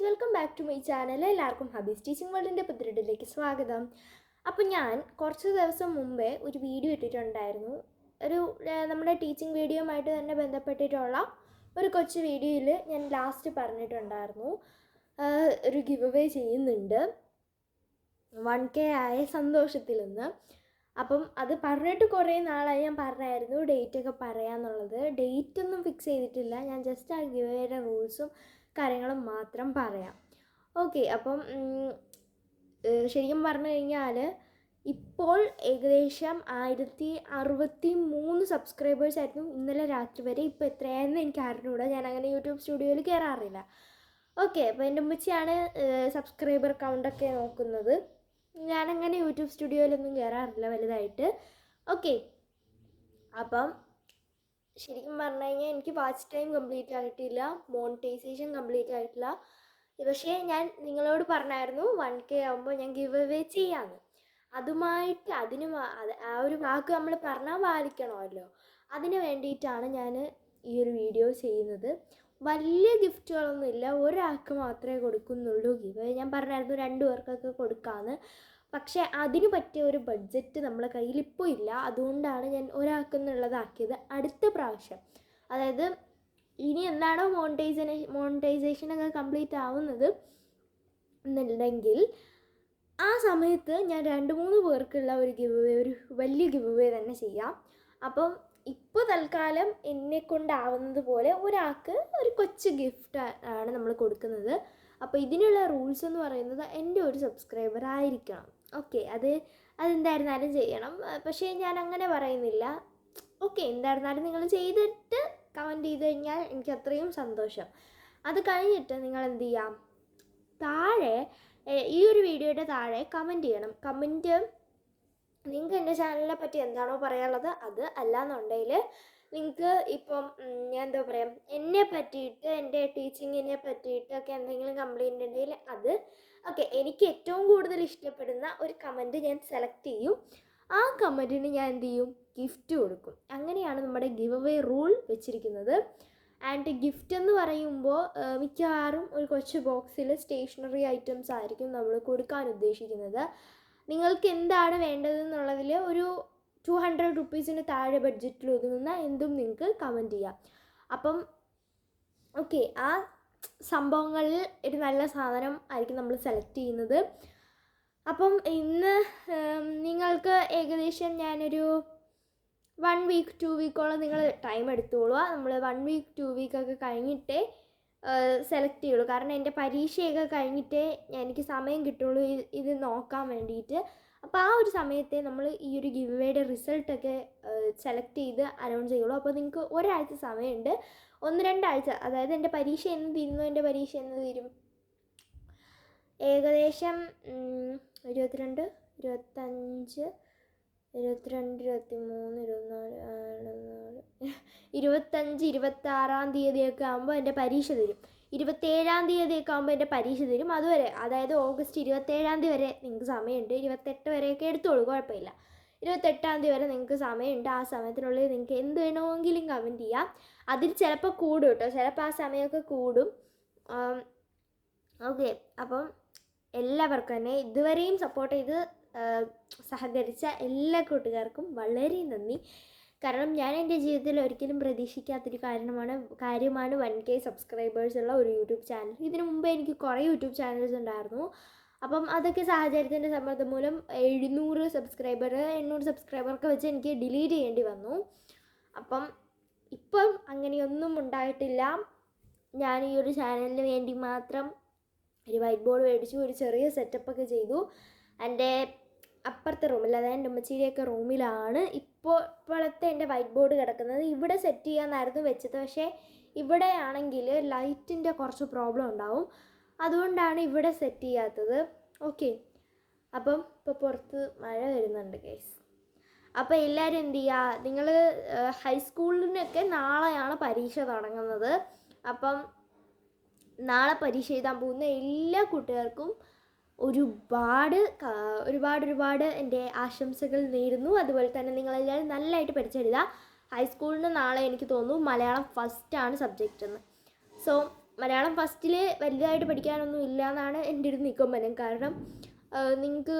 Guys, welcome back to my channel. എല്ലാവർക്കും ഹബീസ് teaching വേൾഡിൻ്റെ പുതിയതിലേക്ക് സ്വാഗതം. അപ്പോൾ ഞാൻ കുറച്ച് ദിവസം മുമ്പേ ഒരു വീഡിയോ ഇട്ടിട്ടുണ്ടായിരുന്നു. നമ്മുടെ ടീച്ചിങ് വീഡിയോയുമായിട്ട് തന്നെ ബന്ധപ്പെട്ടിട്ടുള്ള ഒരു കൊച്ചു വീഡിയോയിൽ ഞാൻ ലാസ്റ്റ് പറഞ്ഞിട്ടുണ്ടായിരുന്നു ഒരു ഗിവ് അവേ ചെയ്യുന്നുണ്ട് 1K ആയ സന്തോഷത്തിൽ നിന്ന്. അപ്പം അത് പറഞ്ഞിട്ട് കുറേ നാളായി. ഞാൻ പറഞ്ഞായിരുന്നു ഡേറ്റൊക്കെ പറയാമെന്നുള്ളത്. ഡേറ്റ് ഒന്നും ഫിക്സ് ചെയ്തിട്ടില്ല. ഞാൻ ജസ്റ്റ് ആ ഗിവ് അവേയുടെ റൂൾസും കാര്യങ്ങളും മാത്രം പറയാം. ഓക്കെ, അപ്പം ശരിക്കും പറഞ്ഞു കഴിഞ്ഞാൽ ഇപ്പോൾ ഏകദേശം 1063 സബ്സ്ക്രൈബേഴ്സ് ആയിരുന്നു ഇന്നലെ രാത്രി വരെ. ഇപ്പോൾ എത്രയാണെന്ന് എനിക്ക് അറിഞ്ഞുകൂടാ, ഞാൻ അങ്ങനെ യൂട്യൂബ് സ്റ്റുഡിയോയിൽ കയറാറില്ല. ഓക്കെ, അപ്പോൾ എൻ്റെ ഉമ്മച്ചിയാണ് സബ്സ്ക്രൈബർ കൗണ്ടൊക്കെ നോക്കുന്നത്. ഞാനങ്ങനെ യൂട്യൂബ് സ്റ്റുഡിയോയിലൊന്നും കയറാറില്ല വലുതായിട്ട്. ഓക്കെ, അപ്പം ശരിക്കും പറഞ്ഞു കഴിഞ്ഞാൽ എനിക്ക് വാച്ച് ടൈം കംപ്ലീറ്റ് ആയിട്ടില്ല, മോണിറ്റൈസേഷൻ കംപ്ലീറ്റ് ആയിട്ടില്ല. പക്ഷേ ഞാൻ നിങ്ങളോട് പറഞ്ഞായിരുന്നു 1K ആകുമ്പോൾ ഞാൻ ഗിവ് അവേ ചെയ്യാമെന്ന്. അതുമായിട്ട് ആ ഒരു വാക്ക് നമ്മൾ പറഞ്ഞാൽ പാലിക്കണമല്ലോ. അതിന് വേണ്ടിയിട്ടാണ് ഞാൻ ഈ ഒരു വീഡിയോ ചെയ്യുന്നത്. വലിയ ഗിഫ്റ്റുകളൊന്നുമില്ല, ഒരാൾക്ക് മാത്രമേ കൊടുക്കുന്നുള്ളൂ ഗിവ് അവേ. ഞാൻ പറഞ്ഞായിരുന്നു 2 പേർക്കൊക്കെ കൊടുക്കാമെന്ന്. പക്ഷേ അതിന് പറ്റിയ ഒരു ബഡ്ജറ്റ് നമ്മളെ കയ്യിൽ ഇപ്പോൾ ഇല്ല. അതുകൊണ്ടാണ് ഞാൻ ഒരാൾക്കെന്നുള്ളതാക്കിയത്. അടുത്ത പ്രാവശ്യം, അതായത് ഇനി എന്താണോ മോണിറ്റൈസേഷനൊക്കെ കംപ്ലീറ്റ് ആവുന്നത് എന്നുണ്ടെങ്കിൽ ആ സമയത്ത് ഞാൻ 2-3 പേർക്കുള്ള ഒരു ഗിവ് അവേ, ഒരു വലിയ ഗിവ് അവേ തന്നെ ചെയ്യാം. അപ്പം ഇപ്പോൾ തൽക്കാലം എന്നെക്കൊണ്ടാവുന്നത് പോലെ ഒരാൾക്ക് ഒരു കൊച്ചു ഗിഫ്റ്റ് ആണ് നമ്മൾ കൊടുക്കുന്നത്. അപ്പോൾ ഇതിനുള്ള റൂൾസ് എന്ന് പറയുന്നത് എൻ്റെ ഒരു സബ്സ്ക്രൈബർ ആയിരിക്കണം. ഓക്കെ, അതെന്തായിരുന്നാലും ചെയ്യണം. പക്ഷേ ഞാൻ അങ്ങനെ പറയുന്നില്ല. ഓക്കെ, എന്തായിരുന്നാലും നിങ്ങൾ ചെയ്തിട്ട് കമൻറ്റ് ചെയ്ത് കഴിഞ്ഞാൽ എനിക്ക് അത്രയും സന്തോഷം. അത് കഴിഞ്ഞിട്ട് നിങ്ങൾ എന്ത് ചെയ്യാം, താഴെ ഈ ഒരു വീഡിയോയുടെ താഴെ കമൻറ്റ് ചെയ്യണം. കമൻറ്റ് നിങ്ങൾക്ക് എൻ്റെ ചാനലിനെ പറ്റി എന്താണോ പറയാനുള്ളത് അത്, അല്ലാന്നുണ്ടെങ്കിൽ നിങ്ങൾക്ക് ഇപ്പം ഞാൻ എന്താ പറയുക, എന്നെ പറ്റിയിട്ട്, എൻ്റെ ടീച്ചിങ്ങിനെ പറ്റിയിട്ടൊക്കെ എന്തെങ്കിലും കംപ്ലൈൻറ്റ് ഉണ്ടെങ്കിൽ അത്. ഓക്കെ, എനിക്ക് ഏറ്റവും കൂടുതൽ ഇഷ്ടപ്പെടുന്ന ഒരു കമൻറ്റ് ഞാൻ സെലക്ട് ചെയ്യും. ആ കമൻറ്റിന് ഞാൻ എന്ത് ചെയ്യും, ഗിഫ്റ്റ് കൊടുക്കും. അങ്ങനെയാണ് നമ്മുടെ ഗിവ് അവേ റൂൾ വെച്ചിരിക്കുന്നത്. ആൻഡ് ഗിഫ്റ്റ് എന്ന് പറയുമ്പോൾ മിക്കവാറും ഒരു കൊച്ചു ബോക്സിൽ സ്റ്റേഷനറി ഐറ്റംസ് ആയിരിക്കും നമ്മൾ കൊടുക്കാൻ ഉദ്ദേശിക്കുന്നത്. നിങ്ങൾക്ക് എന്താണ് വേണ്ടതെന്നുള്ളതിൽ ഒരു 200 റുപ്പീസിന് താഴെ ബഡ്ജറ്റിൽ ഒതുങ്ങുന്ന എന്തും നിങ്ങൾക്ക് കമൻറ്റ് ചെയ്യാം. അപ്പം ഓക്കെ, ആ സംഭവങ്ങളിൽ ഒരു നല്ല സാധനം ആയിരിക്കും നമ്മൾ സെലക്ട് ചെയ്യുന്നത്. അപ്പം ഇന്ന് നിങ്ങൾക്ക് ഏകദേശം ഞാനൊരു 1 വീക്ക് 2 വീക്കോളം നിങ്ങൾ ടൈം എടുത്തോളുക. നമ്മൾ 1 വീക്ക് 2 വീക്കൊക്കെ കഴിഞ്ഞിട്ടേ സെലക്ട് ചെയ്യുള്ളൂ. കാരണം എൻ്റെ പരീക്ഷയൊക്കെ കഴിഞ്ഞിട്ടേ എനിക്ക് സമയം കിട്ടുള്ളൂ ഇത് നോക്കാൻ വേണ്ടിയിട്ട്. അപ്പോൾ ആ ഒരു സമയത്തെ നമ്മൾ ഈ ഒരു ഗിവ് അവേയുടെ റിസൾട്ടൊക്കെ സെലക്ട് ചെയ്ത് അനൗൺസ് ചെയ്യുള്ളൂ. അപ്പോൾ നിങ്ങൾക്ക് ഒരാഴ്ച സമയമുണ്ട്, 1-2 ആഴ്ച. അതായത് എൻ്റെ പരീക്ഷ എന്ന് തീരുന്നു, എൻ്റെ പരീക്ഷ എന്ന് തീരും ഏകദേശം 22, 25, 22, 23, 24, 25, 26 ആകുമ്പോൾ എൻ്റെ പരീക്ഷ തരും. 27 ആകുമ്പോൾ എൻ്റെ പരീക്ഷ തരും. അതുവരെ, അതായത് ഓഗസ്റ്റ് 27 വരെ നിങ്ങൾക്ക് സമയമുണ്ട്. 28 വരെയൊക്കെ എടുത്തോളൂ, കുഴപ്പമില്ല. 28 വരെ നിങ്ങൾക്ക് സമയമുണ്ട്. ആ സമയത്തിനുള്ളിൽ നിങ്ങൾക്ക് എന്ത് വേണമെങ്കിലും കമൻറ്റ് ചെയ്യാം. അതിൽ ചിലപ്പോൾ കൂടും കേട്ടോ, ചിലപ്പോൾ ആ സമയമൊക്കെ കൂടും. ഓക്കെ, അപ്പം എല്ലാവർക്കും തന്നെ ഇതുവരെയും സപ്പോർട്ട് ചെയ്ത് സഹകരിച്ച എല്ലാ കൂട്ടുകാർക്കും വളരെ നന്ദി. കാരണം ഞാൻ എൻ്റെ ജീവിതത്തിൽ ഒരിക്കലും പ്രതീക്ഷിക്കാത്തൊരു കാര്യമാണ് 1K സബ്സ്ക്രൈബേഴ്സ് ഉള്ള ഒരു യൂട്യൂബ് ചാനൽ. ഇതിനു മുമ്പേ എനിക്ക് കുറേ യൂട്യൂബ് ചാനൽസ് ഉണ്ടായിരുന്നു. അപ്പം അതൊക്കെ സാഹചര്യത്തിൻ്റെ സമ്മർദ്ദം മൂലം 700 സബ്സ്ക്രൈബർ 800 സബ്സ്ക്രൈബറൊക്കെ വെച്ച് എനിക്ക് ഡിലീറ്റ് ചെയ്യേണ്ടി വന്നു. അപ്പം ഇപ്പം അങ്ങനെയൊന്നും ഉണ്ടായിട്ടില്ല. ഞാൻ ഈ ഒരു ചാനലിന് വേണ്ടി മാത്രം ഒരു വൈറ്റ് ബോർഡ് മേടിച്ചു, ഒരു ചെറിയ സെറ്റപ്പൊക്കെ ചെയ്തു. എൻ്റെ അപ്പുറത്തെ റൂമിൽ, അതായത് എൻ്റെ ഉമ്മച്ചിയുടെയൊക്കെ റൂമിലാണ് ഇപ്പോഴത്തെ എൻ്റെ വൈറ്റ് ബോർഡ് കിടക്കുന്നത്. ഇവിടെ സെറ്റ് ചെയ്യാമെന്നായിരുന്നു വെച്ചത്. പക്ഷേ ഇവിടെ ആണെങ്കിൽ ലൈറ്റിൻ്റെ കുറച്ച് പ്രോബ്ലം ഉണ്ടാവും, അതുകൊണ്ടാണ് ഇവിടെ സെറ്റ് ചെയ്യാത്തത്. ഓക്കെ, അപ്പം ഇപ്പോൾ പുറത്ത് മഴ വരുന്നുണ്ട് ഗൈസ്. അപ്പോൾ എല്ലാവരും എന്ത് ചെയ്യുക, നിങ്ങൾ ഹൈസ്കൂളിനൊക്കെ നാളെയാണ് പരീക്ഷ തുടങ്ങുന്നത്. അപ്പം നാളെ പരീക്ഷ എഴുതാൻ പോകുന്ന എല്ലാ കൂട്ടുകാർക്കും ഒരുപാട് എൻ്റെ ആശംസകൾ നേരുന്നു. അതുപോലെ തന്നെ നിങ്ങളെല്ലാവരും നല്ലതായിട്ട് പഠിച്ചെഴുതുക. ഹൈസ്കൂളിന് നാളെ എനിക്ക് തോന്നുന്നു മലയാളം ഫസ്റ്റാണ് സബ്ജക്റ്റ് എന്ന്. സോ മലയാളം ഫസ്റ്റിൽ വലുതായിട്ട് പഠിക്കാനൊന്നും ഇല്ല എന്നാണ് എൻ്റെ ഒരു നിഗമനം. കാരണം നിങ്ങൾക്ക്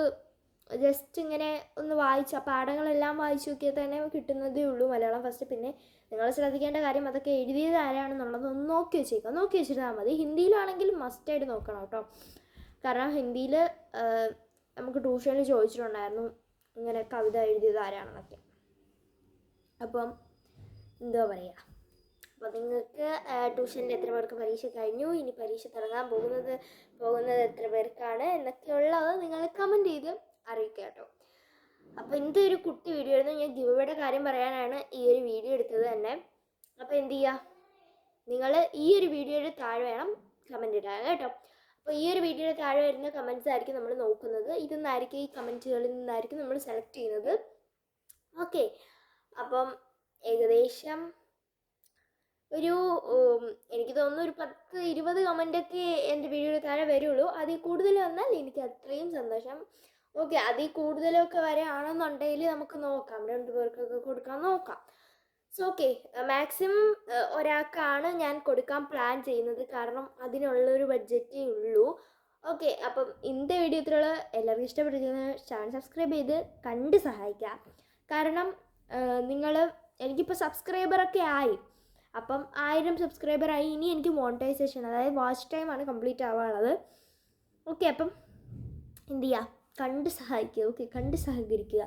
ജസ്റ്റ് ഇങ്ങനെ ഒന്ന് വായിച്ച പാഠങ്ങളെല്ലാം വായിച്ചു നോക്കിയാൽ തന്നെ കിട്ടുന്നതേ ഉള്ളൂ മലയാളം ഫസ്റ്റ്. പിന്നെ നിങ്ങൾ ശ്രദ്ധിക്കേണ്ട കാര്യം അതൊക്കെ എഴുതിയത് ആരാണെന്നുള്ളത് ഒന്ന് നോക്കി വെച്ചേക്കാം, നോക്കി വെച്ചിരുന്നാൽ മതി. ഹിന്ദിയിലാണെങ്കിൽ മസ്റ്റായിട്ട് നോക്കണം കേട്ടോ. കാരണം ഹിന്ദിയിൽ നമുക്ക് ട്യൂഷനിൽ ചോദിച്ചിട്ടുണ്ടായിരുന്നു ഇങ്ങനെ കവിത എഴുതിയത് ആരാണെന്നൊക്കെ. അപ്പം എന്താ പറയുക, അപ്പോൾ നിങ്ങൾക്ക് ട്യൂഷനിൽ എത്ര പേർക്ക് പരീക്ഷ കഴിഞ്ഞു, ഇനി പരീക്ഷ തുടങ്ങാൻ പോകുന്നത് എത്ര പേർക്കാണ് എന്നൊക്കെയുള്ളത് നിങ്ങൾ കമൻറ്റ് ചെയ്ത് അറിയിക്കുക കേട്ടോ. അപ്പോൾ ഇതൊരു കുട്ടി വീഡിയോ ആയിരുന്നു. ഞാൻ ഗിവയുടെ കാര്യം പറയാനാണ് ഈ ഒരു വീഡിയോ എടുത്തത് തന്നെ. അപ്പോൾ എന്ത് ചെയ്യുക, നിങ്ങൾ ഈ ഒരു വീഡിയോയുടെ താഴെ വേണം കമൻറ്റ് ഇടാൻ കേട്ടോ. അപ്പോൾ ഈ ഒരു വീഡിയോയുടെ താഴെ വരുന്ന കമൻറ്റ്സ് ആയിരിക്കും നമ്മൾ നോക്കുന്നത്. ഇതൊന്നായിരിക്കും, ഈ കമൻറ്റുകളിൽ നിന്നായിരിക്കും നമ്മൾ സെലക്ട് ചെയ്യുന്നത്. ഓക്കെ, അപ്പം ഏകദേശം ഒരു എനിക്ക് തോന്നുന്നു ഒരു 10-20 കമൻറ്റൊക്കെ എൻ്റെ വീഡിയോയുടെ താഴെ വരുള്ളൂ. അതിൽ കൂടുതൽ വന്നാൽ എനിക്ക് അത്രയും സന്തോഷം. ഓക്കെ, അതിൽ കൂടുതലൊക്കെ വരെയാണെന്നുണ്ടെങ്കിൽ നമുക്ക് നോക്കാം, 2 പേർക്കൊക്കെ കൊടുക്കാൻ നോക്കാം. സോ ഓക്കെ, മാക്സിമം ഒരാൾക്കാണ് ഞാൻ കൊടുക്കാൻ പ്ലാൻ ചെയ്യുന്നത്. കാരണം അതിനുള്ളൊരു ബഡ്ജറ്റേ ഉള്ളൂ. ഓക്കെ, അപ്പം ഇന്നത്തെ വീഡിയോ ഇത്രയുള്ള. എല്ലാവർക്കും ഇഷ്ടപ്പെട്ടിരിക്കുന്ന ചാനൽ സബ്സ്ക്രൈബ് ചെയ്ത് കണ്ട് സഹായിക്കാം. കാരണം നിങ്ങൾ എനിക്കിപ്പോൾ സബ്സ്ക്രൈബറൊക്കെ ആയി, അപ്പം 1000 സബ്സ്ക്രൈബറായി. ഇനി എനിക്ക് മോണിറ്റൈസേഷൻ, അതായത് വാച്ച് ടൈമാണ് കംപ്ലീറ്റ് ആവാനുള്ളത്. ഓക്കെ, അപ്പം എന്ത് ചെയ്യുക, കണ്ട് സഹായിക്കുക. ഓക്കെ, കണ്ട് സഹകരിക്കുക.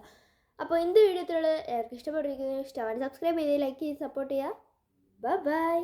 അപ്പോൾ എന്ത് വീഡിയോ ഇത്രയുള്ള. എല്ലാവർക്കും ഇഷ്ടപ്പെട്ടിരിക്കുന്നത്, ഇഷ്ടമാണ് സബ്സ്ക്രൈബ് ചെയ്ത് ലൈക്ക് ചെയ്ത് സപ്പോർട്ട് ചെയ്യുക. ബൈ.